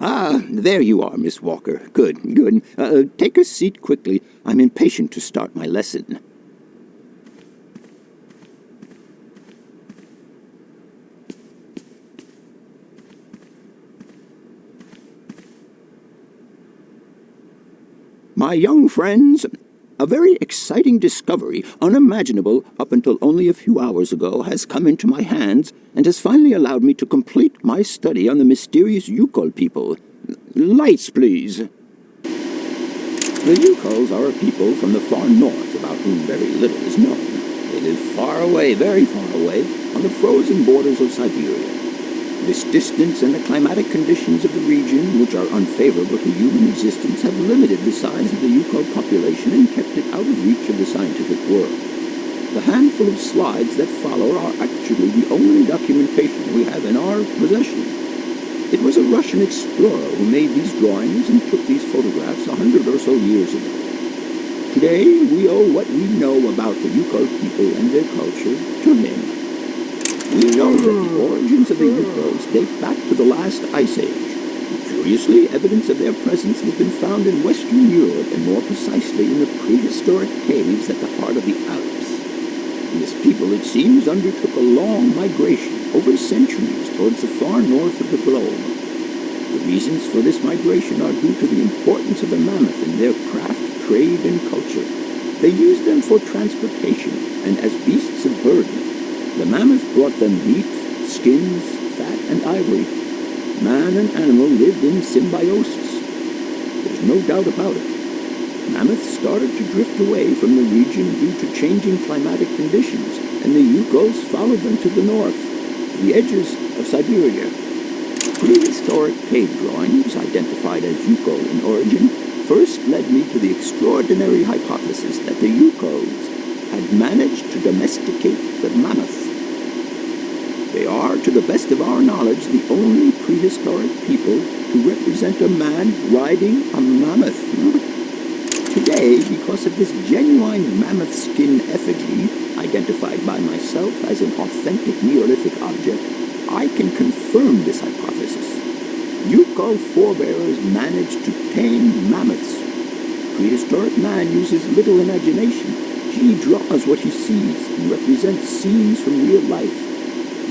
Ah, there you are, Miss Walker. Good, good. Take a seat quickly. I'm impatient to start my lesson. My young friends, a very exciting discovery, unimaginable up until only a few hours ago, has come into my hands and has finally allowed me to complete my study on the mysterious Yukol people. Lights, please. The Yukols are a people from the far north about whom very little is known. They live far away, very far away, on the frozen borders of Syberia. This distance and the climatic conditions of the region, which are unfavorable to human existence, have limited the size of the Yukol population and kept it out of reach of the scientific world. The handful of slides that follow are actually the only documentation we have in our possession. It was a Russian explorer who made these drawings and took these photographs 100 or so years ago. Today, we owe what we know about the Yukol people and their culture to him. We know that the origins of the Yukols date back to the last ice age. Curiously, evidence of their presence has been found in Western Europe, and more precisely in the prehistoric caves at the heart of the Alps. This people, it seems, undertook a long migration over centuries towards the far north of the globe. The reasons for this migration are due to the importance of the mammoth in their craft, trade, and culture. They used them for transportation and as beasts of burden. The mammoth brought them meat, skins, fat, and ivory. Man and animal lived in symbiosis. There's no doubt about it. Mammoths started to drift away from the region due to changing climatic conditions, and the Yukols followed them to the north, to the edges of Syberia. Prehistoric cave drawings, identified as Yukol in origin, first led me to the extraordinary hypothesis that the Yukols had managed to domesticate the mammoth. They are, to the best of our knowledge, the only prehistoric people to represent a man riding a mammoth. Today, because of this genuine mammoth skin effigy, identified by myself as an authentic Neolithic object, I can confirm this hypothesis. Yukol forebears managed to tame mammoths. Prehistoric man uses little imagination. He draws what he sees and represents scenes from real life.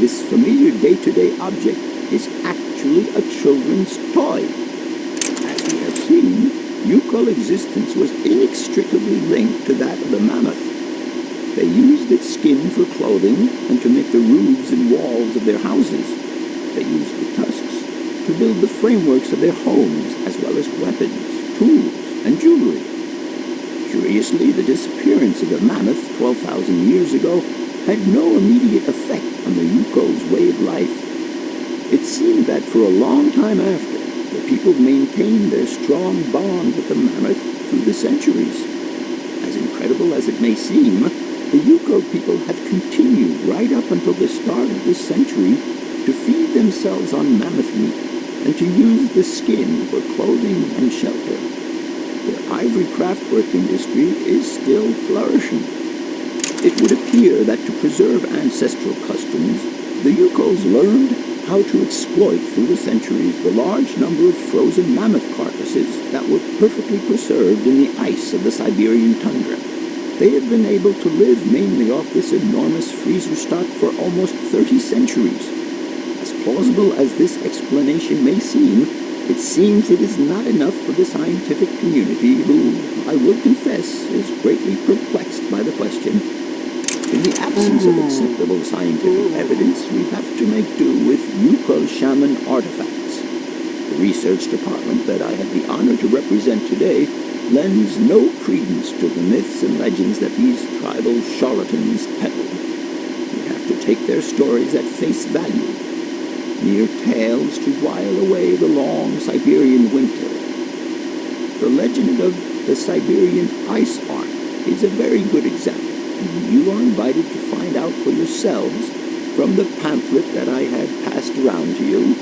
This familiar day-to-day object is actually a children's toy. As we have seen, Yukol existence was inextricably linked to that of the mammoth. They used its skin for clothing and to make the roofs and walls of their houses. They used the tusks to build the frameworks of their homes, as well as weapons, tools, and jewelry. Curiously, the disappearance of the mammoth 12,000 years ago had no immediate effect on the Yukol's way of life. It seemed that for a long time after, the people maintained their strong bond with the mammoth through the centuries. As incredible as it may seem, the Yukol people have continued right up until the start of this century to feed themselves on mammoth meat and to use the skin for clothing and shelter. Their ivory craftwork industry is still flourishing. It would appear that to preserve ancestral customs, the Yukols learned how to exploit through the centuries the large number of frozen mammoth carcasses that were perfectly preserved in the ice of the Siberian tundra. They have been able to live mainly off this enormous freezer stock for almost 30 centuries. As plausible as this explanation may seem, it seems it is not enough for the scientific community who, I will confess, is greatly perplexed by the question. In the absence of acceptable scientific evidence, we have to make do with Yukol shaman artifacts. The research department that I have the honor to represent today lends no credence to the myths and legends that these tribal charlatans peddle. We have to take their stories at face value, mere tales to while away the long Siberian winter. The legend of the Siberian ice ark is a very good example. You are invited to find out for yourselves from the pamphlet that I had passed around to you.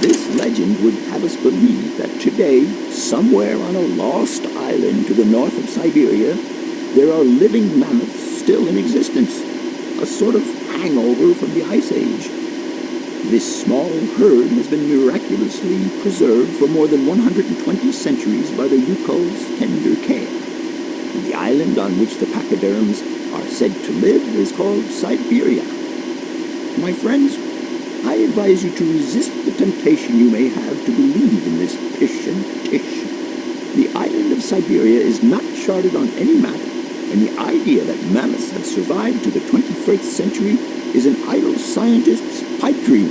This legend would have us believe that today, somewhere on a lost island to the north of Syberia, there are living mammoths still in existence, a sort of hangover from the Ice Age. This small herd has been miraculously preserved for more than 120 centuries by the Yukol's tender care. And the island on which the pachyderms are said to live is called Syberia. My friends, I advise you to resist the temptation you may have to believe in this pish and tish. The island of Syberia is not charted on any map, and the idea that mammoths have survived to the 21st century is an idle scientist's pipe dream.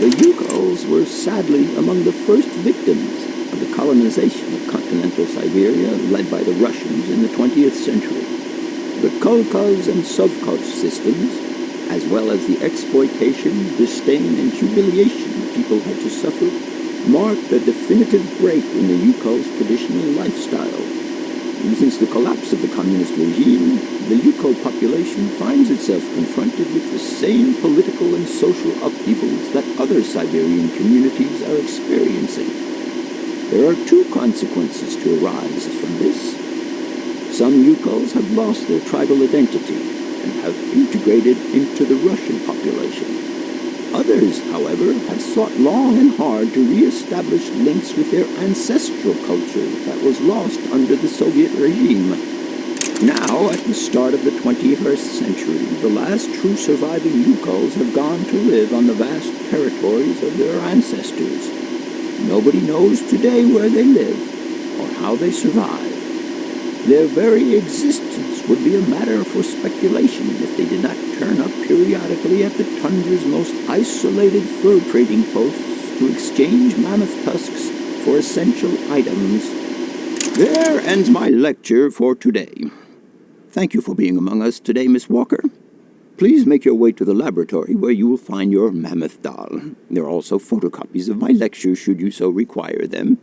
The Yugols were sadly among the first victims of the colonization of continental Syberia led by the Russians in the 20th century. The kolkhos and sovkhos systems, as well as the exploitation, disdain, and humiliation people had to suffer, marked a definitive break in the Yukol's traditional lifestyle. Since the collapse of the communist regime, the Yukol population finds itself confronted with the same political and social upheavals that other Siberian communities are experiencing. There are two consequences to arise from this. Some Yukols have lost their tribal identity and have integrated into the Russian population. Others, however, have sought long and hard to re-establish links with their ancestral culture that was lost under the Soviet regime. Now, at the start of the 21st century, the last true surviving Yukols have gone to live on the vast territories of their ancestors. Nobody knows today where they live or how they survive. Their very existence would be a matter for speculation if they did not turn up periodically at the tundra's most isolated fur trading posts to exchange mammoth tusks for essential items. There ends my lecture for today. Thank you for being among us today, Miss Walker. Please make your way to the laboratory where you will find your mammoth doll. There are also photocopies of my lectures should you so require them.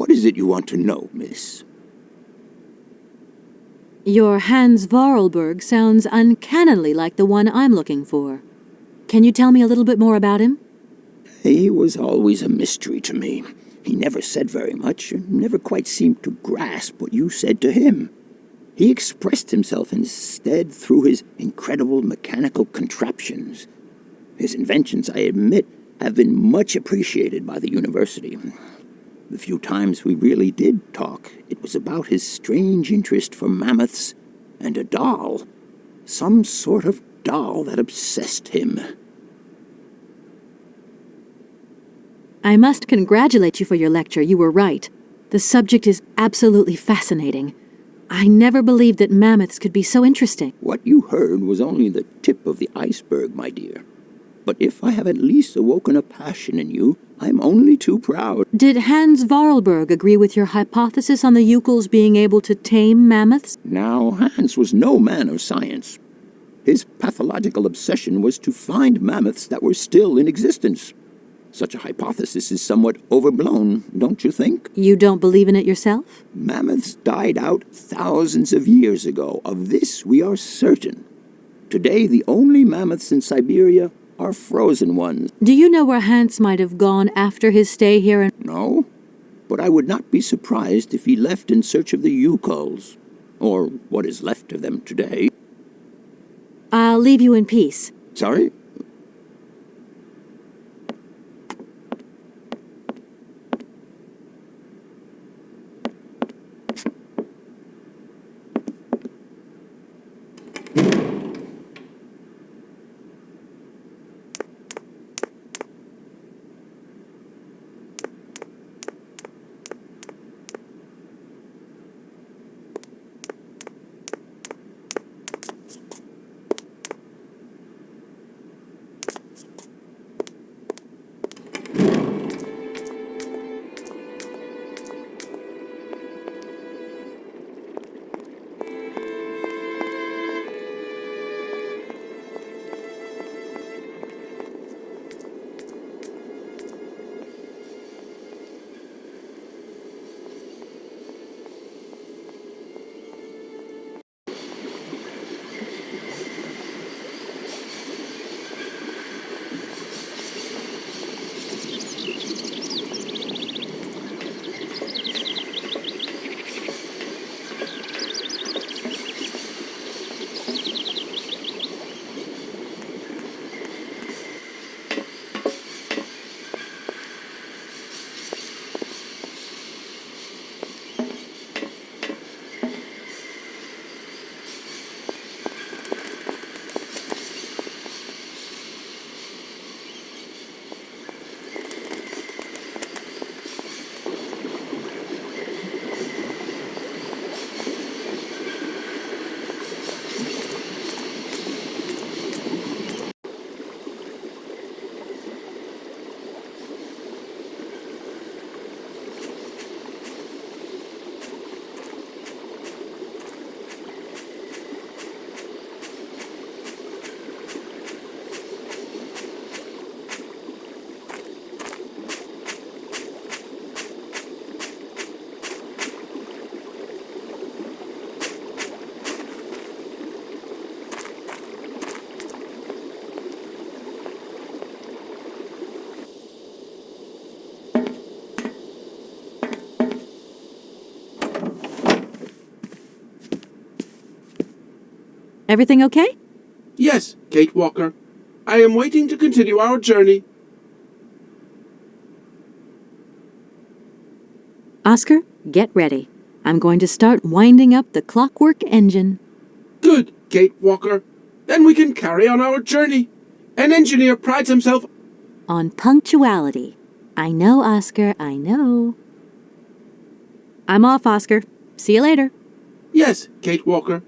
What is it you want to know, miss? Your Hans Vorarlberg sounds uncannily like the one I'm looking for. Can you tell me a little bit more about him? He was always a mystery to me. He never said very much, and never quite seemed to grasp what you said to him. He expressed himself instead through his incredible mechanical contraptions. His inventions, I admit, have been much appreciated by the university. The few times we really did talk, it was about his strange interest for mammoths and a doll. Some sort of doll that obsessed him. I must congratulate you for your lecture. You were right. The subject is absolutely fascinating. I never believed that mammoths could be so interesting. What you heard was only the tip of the iceberg, my dear. But if I have at least awoken a passion in you, I'm only too proud. Did Hans Vorarlberg agree with your hypothesis on the Ukels being able to tame mammoths? Now, Hans was no man of science. His pathological obsession was to find mammoths that were still in existence. Such a hypothesis is somewhat overblown, don't you think? You don't believe in it yourself? Mammoths died out thousands of years ago. Of this we are certain. Today, the only mammoths in Syberia are frozen ones. Do you know where Hans might have gone after his stay here? No, but I would not be surprised if he left in search of the Ukels, or what is left of them today. I'll leave you in peace. Sorry? Everything okay? Yes, Kate Walker. I am waiting to continue our journey. Oscar, get ready. I'm going to start winding up the clockwork engine. Good, Kate Walker. Then we can carry on our journey. An engineer prides himself On punctuality. I know, Oscar, I know. I'm off, Oscar. See you later. Yes, Kate Walker.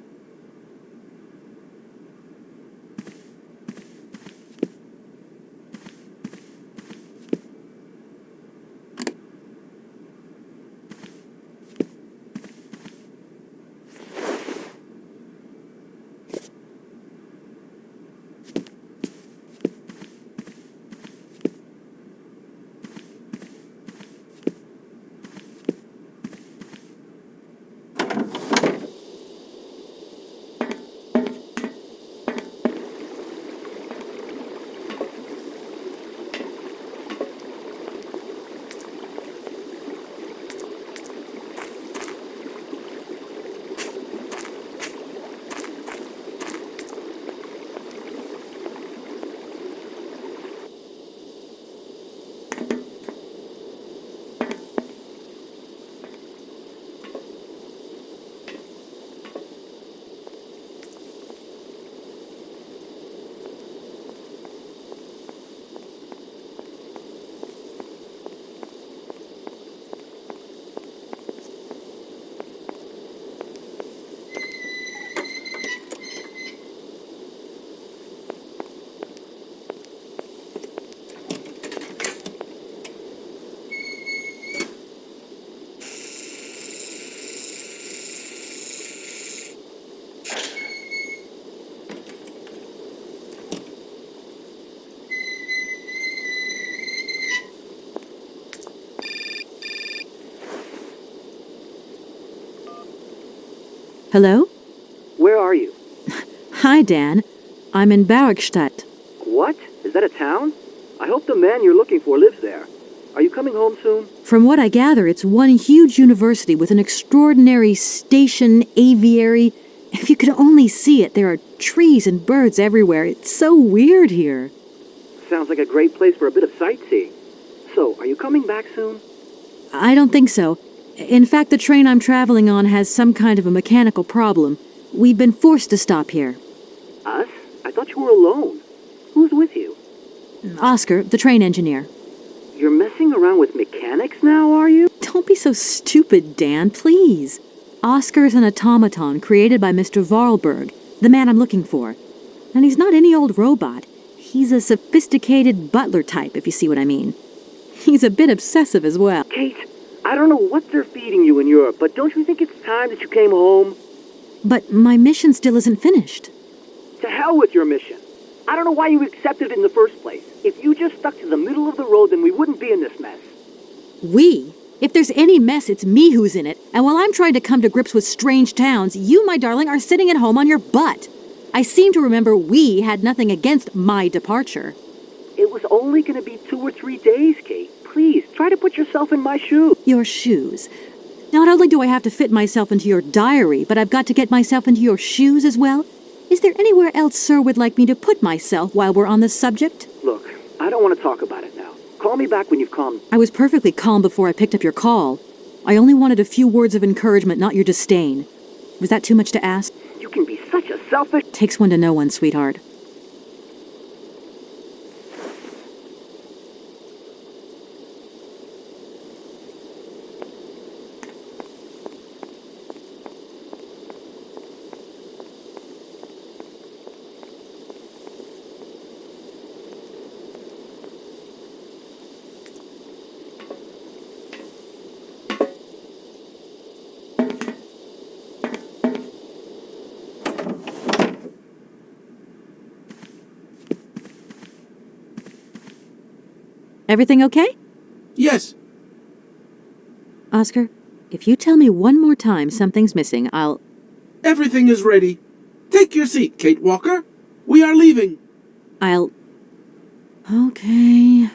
Hello? Where are you? Hi, Dan. I'm in Barrockstadt. What? Is that a town? I hope the man you're looking for lives there. Are you coming home soon? From what I gather, it's one huge university with an extraordinary station aviary. If you could only see it, there are trees and birds everywhere. It's so weird here. Sounds like a great place for a bit of sightseeing. So, are you coming back soon? I don't think so. In fact, the train I'm traveling on has some kind of a mechanical problem. We've been forced to stop here. Us? I thought you were alone. Who's with you? Oscar, the train engineer. You're messing around with mechanics now, are you? Don't be so stupid, Dan, please. Oscar is an automaton created by Mr. Varlberg, the man I'm looking for. And he's not any old robot. He's a sophisticated butler type, if you see what I mean. He's a bit obsessive as well. Kate, I don't know what they're feeding you in Europe, but don't you think it's time that you came home? But my mission still isn't finished. To hell with your mission. I don't know why you accepted it in the first place. If you just stuck to the middle of the road, then we wouldn't be in this mess. We? If there's any mess, it's me who's in it. And while I'm trying to come to grips with strange towns, you, my darling, are sitting at home on your butt. I seem to remember we had nothing against my departure. It was only going to be 2 or 3 days, Kate. Please, try to put yourself in my shoes. Your shoes. Not only do I have to fit myself into your diary, but I've got to get myself into your shoes as well? Is there anywhere else Sir would like me to put myself while we're on this subject? Look, I don't want to talk about it now. Call me back when you've calmed. I was perfectly calm before I picked up your call. I only wanted a few words of encouragement, not your disdain. Was that too much to ask? You can be such a selfish... Takes one to know one, sweetheart. Everything okay? Yes. Oscar, if you tell me one more time something's missing, I'll... Everything is ready. Take your seat, Kate Walker. We are leaving. I'll... Okay...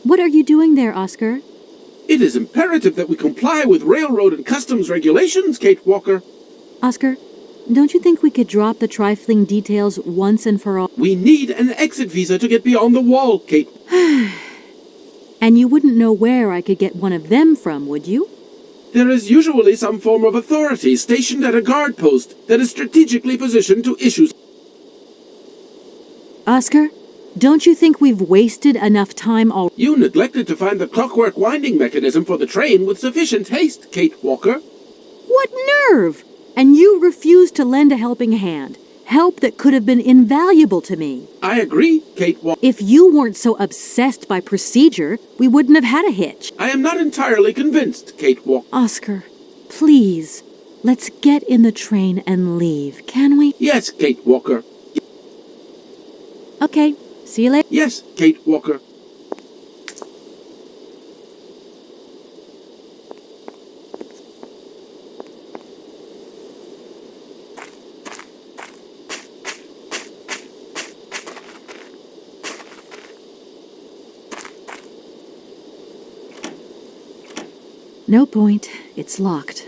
What are you doing there, Oscar? It is imperative that we comply with railroad and customs regulations, Kate Walker. Oscar, don't you think we could drop the trifling details once and for all? We need an exit visa to get beyond the wall, Kate. And you wouldn't know where I could get one of them from, would you? There is usually some form of authority stationed at a guard post that is strategically positioned to issue... Oscar, don't you think we've wasted enough time already? You neglected to find the clockwork winding mechanism for the train with sufficient haste, Kate Walker. What nerve! And you refused to lend a helping hand. Help that could have been invaluable to me. I agree, Kate Walker. If you weren't so obsessed by procedure, we wouldn't have had a hitch. I am not entirely convinced, Kate Walker. Oscar, please, let's get in the train and leave, can we? Yes, Kate Walker. Okay, see you later. Yes, Kate Walker. No point. It's locked.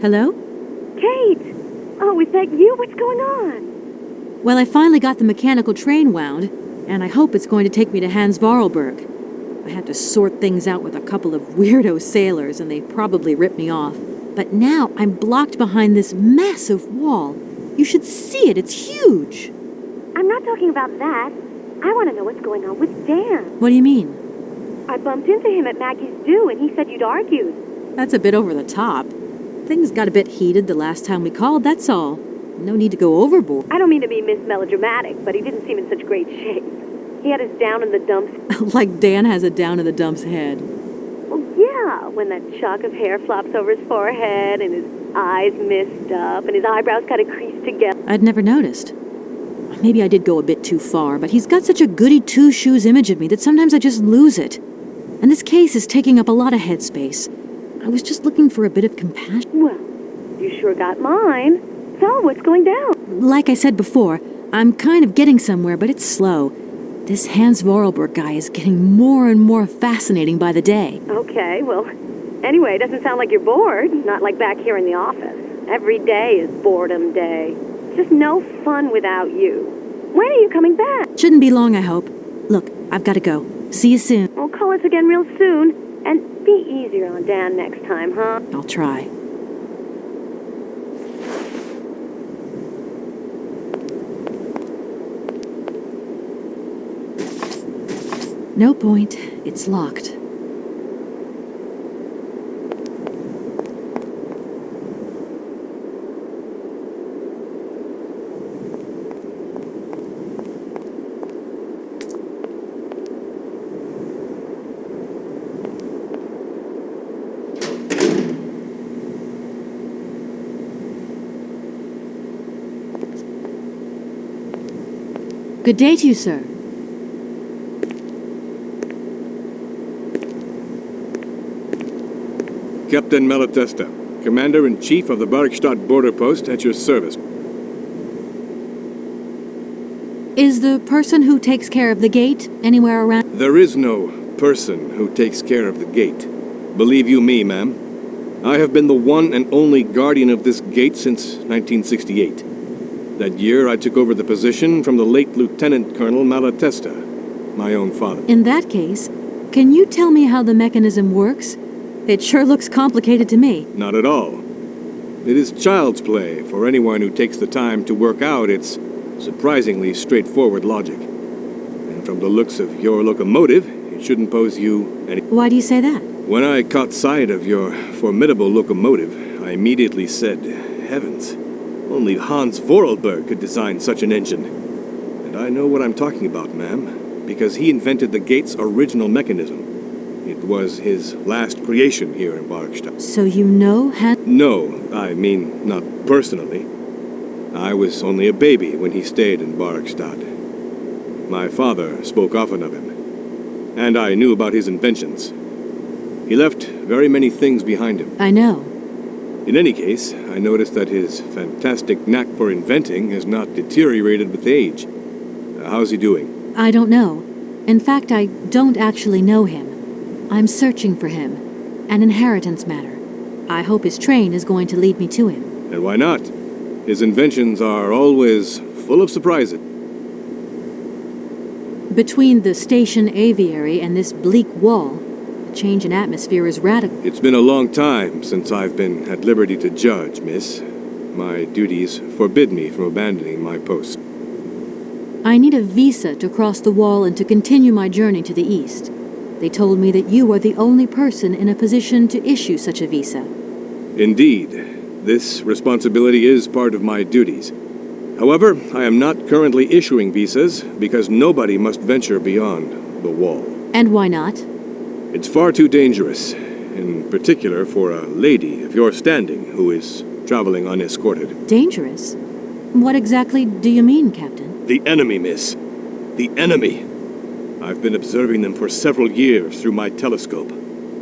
Hello? Kate! Oh, is that you? What's going on? Well, I finally got the mechanical train wound, and I hope it's going to take me to Hans Vorarlberg. I had to sort things out with a couple of weirdo sailors, and they probably ripped me off. But now I'm blocked behind this massive wall. You should see it. It's huge. I'm not talking about that. I want to know what's going on with Dan. What do you mean? I bumped into him at Maggie's do, and he said you'd argued. That's a bit over the top. Things got a bit heated the last time we called, that's all. No need to go overboard. I don't mean to be Miss Melodramatic, but he didn't seem in such great shape. He had us down in the dumps. Like Dan has a down in the dumps head. Well, yeah, when that shock of hair flops over his forehead, and his eyes mist up, and his eyebrows kind of creased together. I'd never noticed. Maybe I did go a bit too far, but he's got such a goody two-shoes image of me that sometimes I just lose it. And this case is taking up a lot of headspace. I was just looking for a bit of compassion. Well, you sure got mine. So, what's going down? Like I said before, I'm kind of getting somewhere, but it's slow. This Hans Vorarlberg guy is getting more and more fascinating by the day. Okay, well, anyway, it doesn't sound like you're bored. Not like back here in the office. Every day is boredom day. Just no fun without you. When are you coming back? Shouldn't be long, I hope. Look, I've got to go. See you soon. Well, call us again real soon. And be easier on Dan next time, huh? I'll try. No point. It's locked. Good day to you, sir. Captain Malatesta, Commander-in-Chief of the Barrockstadt border post, at your service. Is the person who takes care of the gate anywhere around? There is no person who takes care of the gate. Believe you me, ma'am. I have been the one and only guardian of this gate since 1968. That year, I took over the position from the late Lieutenant Colonel Malatesta, my own father. In that case, can you tell me how the mechanism works? It sure looks complicated to me. Not at all. It is child's play for anyone who takes the time to work out its surprisingly straightforward logic. And from the looks of your locomotive, it shouldn't pose you any... Why do you say that? When I caught sight of your formidable locomotive, I immediately said, heavens, only Hans Vorarlberg could design such an engine. And I know what I'm talking about, ma'am, because he invented the gate's original mechanism. It was his last creation here in Barrockstadt. So you know No, I mean, not personally. I was only a baby when he stayed in Barrockstadt. My father spoke often of him, and I knew about his inventions. He left very many things behind him. I know. In any case, I noticed that his fantastic knack for inventing has not deteriorated with age. How's he doing? I don't know. In fact, I don't actually know him. I'm searching for him. An inheritance matter. I hope his train is going to lead me to him. And why not? His inventions are always full of surprises. Between the station aviary and this bleak wall, the change in atmosphere is radical. It's been a long time since I've been at liberty to judge, miss. My duties forbid me from abandoning my post. I need a visa to cross the wall and to continue my journey to the east. They told me that you are the only person in a position to issue such a visa. Indeed, this responsibility is part of my duties. However, I am not currently issuing visas because nobody must venture beyond the wall. And why not? It's far too dangerous. in particular for a lady of your standing who is traveling unescorted. Dangerous? What exactly do you mean, Captain? The enemy, miss. The enemy. I've been observing them for several years through my telescope.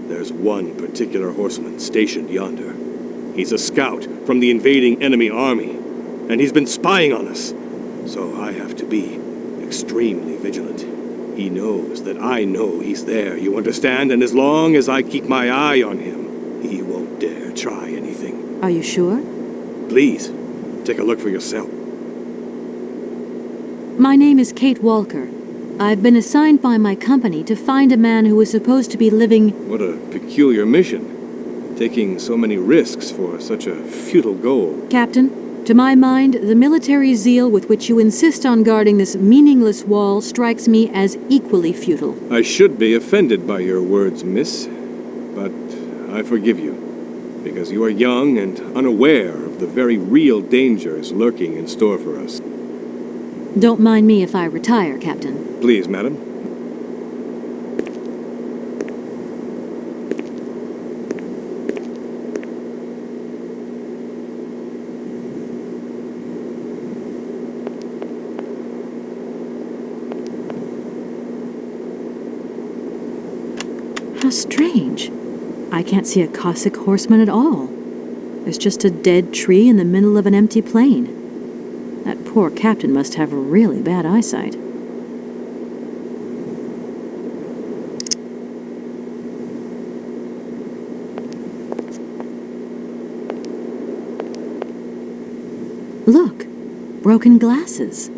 There's one particular horseman stationed yonder. He's a scout from the invading enemy army, and he's been spying on us. So I have to be extremely vigilant. He knows that I know he's there, you understand? And as long as I keep my eye on him, he won't dare try anything. Are you sure? Please, take a look for yourself. My name is Kate Walker. I've been assigned by my company to find a man who is supposed to be living... What a peculiar mission. Taking so many risks for such a futile goal. Captain, to my mind, the military zeal with which you insist on guarding this meaningless wall strikes me as equally futile. I should be offended by your words, miss, but I forgive you, because you are young and unaware of the very real dangers lurking in store for us. Don't mind me if I retire, Captain. Please, madam. How strange. I can't see a Cossack horseman at all. There's just a dead tree in the middle of an empty plain. That poor captain must have really bad eyesight. Look, broken glasses.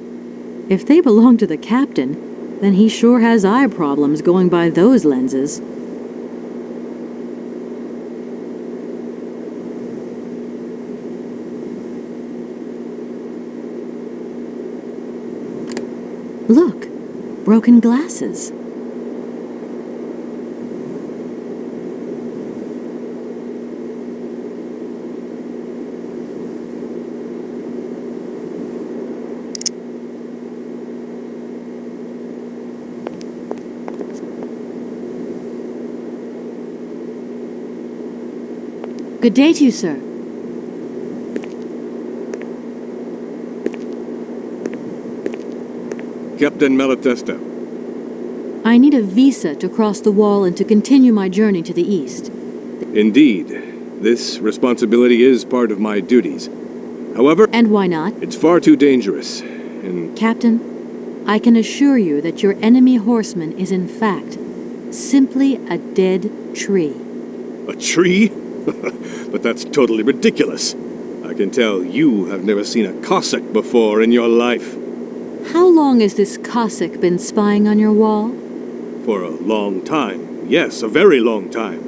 If they belong to the captain, then he sure has eye problems going by those lenses. Look, broken glasses. Good day to you, sir. Captain Malatesta. I need a visa to cross the wall and to continue my journey to the east. Indeed, this responsibility is part of my duties. However, And why not? it's far too dangerous, and Captain, I can assure you that your enemy horseman is in fact simply a dead tree. a tree? But that's totally ridiculous. I can tell you have never seen a Cossack before in your life. How long has this Cossack been spying on your wall? For a long time. Yes, a very long time.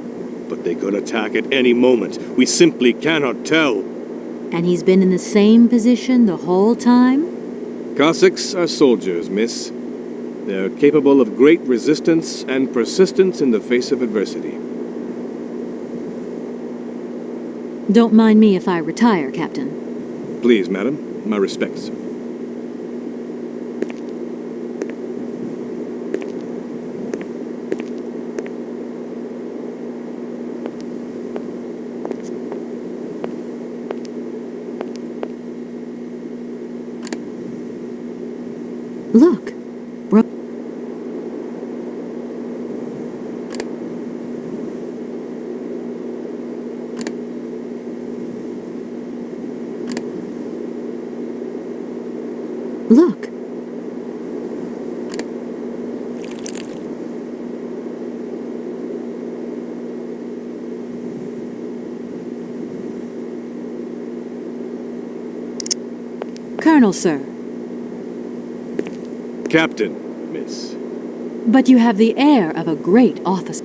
But they could attack at any moment. We simply cannot tell. And he's been in the same position the whole time? Cossacks are soldiers, miss. They're capable of great resistance and persistence in the face of adversity. Don't mind me if I retire, Captain. Please, madam, my respects. Look, Look. Colonel, sir. Captain, miss. But you have the air of a great officer.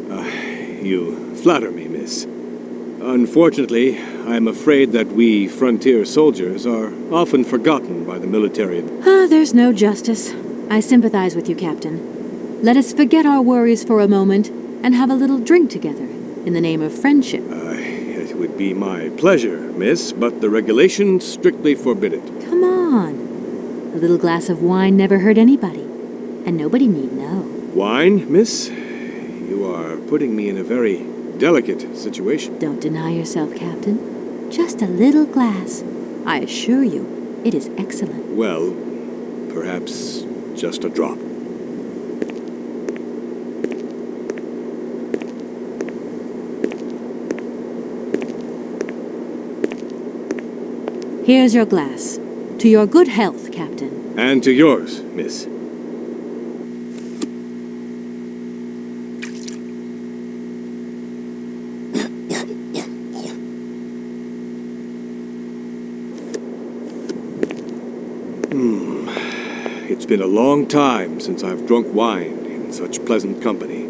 You flatter me, miss. Unfortunately, I am afraid that we frontier soldiers are often forgotten by the military. There's no justice. I sympathize with you, Captain. Let us forget our worries for a moment and have a little drink together in the name of friendship. It would be my pleasure, miss, but the regulations strictly forbid it. Come on. A little glass of wine never hurt anybody, and nobody need know. Wine, miss? You are putting me in a very delicate situation. Don't deny yourself, Captain. Just a little glass. I assure you, it is excellent. Well, perhaps just a drop. Here's your glass. To your good health, Captain. And to yours, miss. It's been a long time since I've drunk wine in such pleasant company.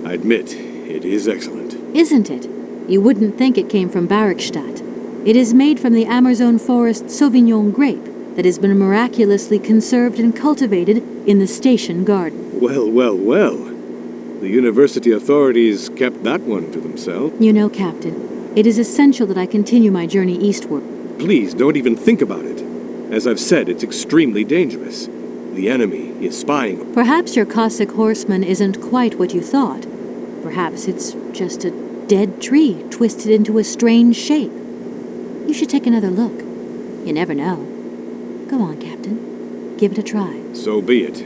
I admit, it is excellent. Isn't it? You wouldn't think it came from Barrockstadt. It is made from the Amazon forest Sauvignon grape that has been miraculously conserved and cultivated in the station garden. Well, well, well. The university authorities kept that one to themselves. You know, Captain, it is essential that I continue my journey eastward. Please don't even think about it. As I've said, it's extremely dangerous. The enemy is spying. Perhaps your Cossack horseman isn't quite what you thought. Perhaps it's just a dead tree twisted into a strange shape. You should take another look. You never know. Go on, Captain. Give it a try. So be it.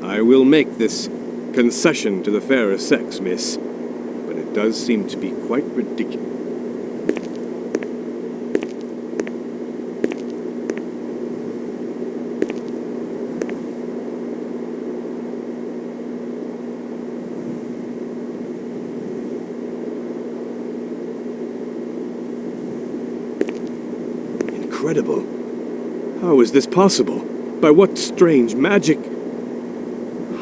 I will make this concession to the fairer sex, miss. But it does seem to be quite ridiculous. Incredible. How is this possible? By what strange magic?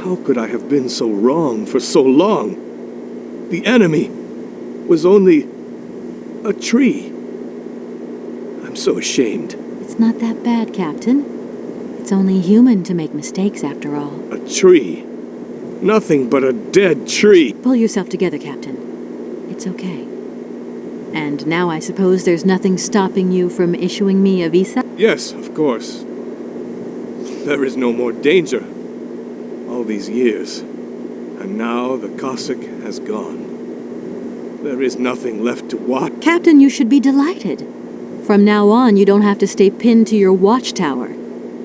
How could I have been so wrong for so long? The enemy was only a tree. I'm so ashamed. It's not that bad, Captain. It's only human to make mistakes, after all. A tree. Nothing but a dead tree. Pull yourself together, Captain. It's okay. And now I suppose there's nothing stopping you from issuing me a visa? Yes, of course. There is no more danger. All these years. And now the Cossack has gone. There is nothing left to watch. Captain, you should be delighted. From now on, you don't have to stay pinned to your watchtower.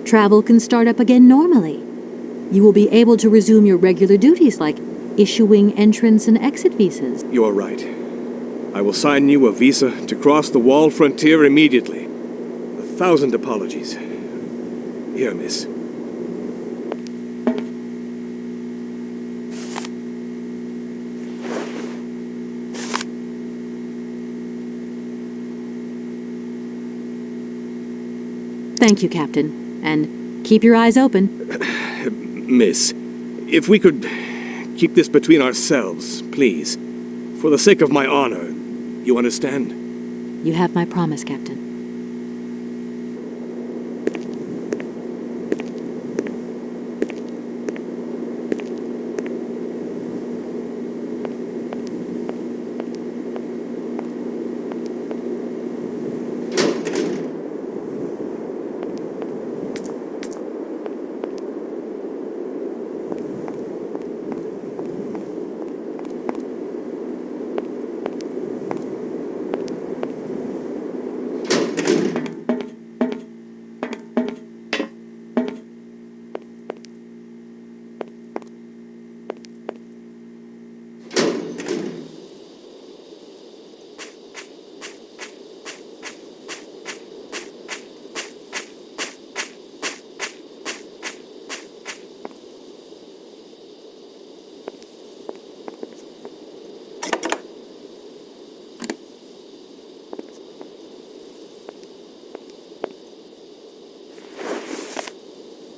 Travel can start up again normally. You will be able to resume your regular duties like issuing entrance and exit visas. You're right. I will sign you a visa to cross the wall frontier immediately. 1,000 apologies. Here, miss. Thank you, Captain. And keep your eyes open. Miss, if we could keep this between ourselves, please. For the sake of my honor, you understand? You have my promise, Captain.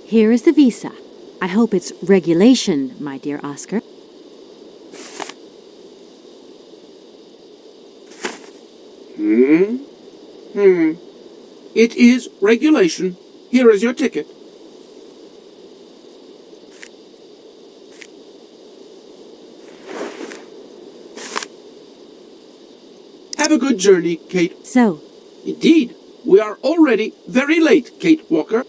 Here is the visa. I hope it's regulation, my dear Oscar. It is regulation. Here is your ticket. Have a good journey, Kate. So, Indeed, we are already very late, Kate Walker.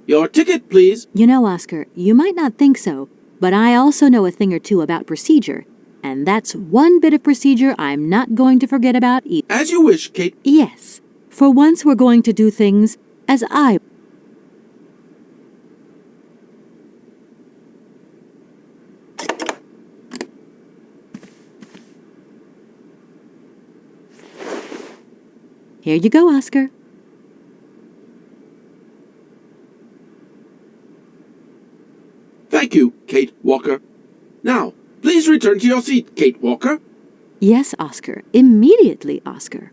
Your ticket, please. You know, Oscar, you might not think so, but I also know a thing or two about procedure. And that's one bit of procedure I'm not going to forget about either. As you wish, Kate. Yes, for once we're going to do things as I... Here you go, Oscar. Thank you, Kate Walker. Now, please return to your seat, Kate Walker. Yes, Oscar. Immediately, Oscar.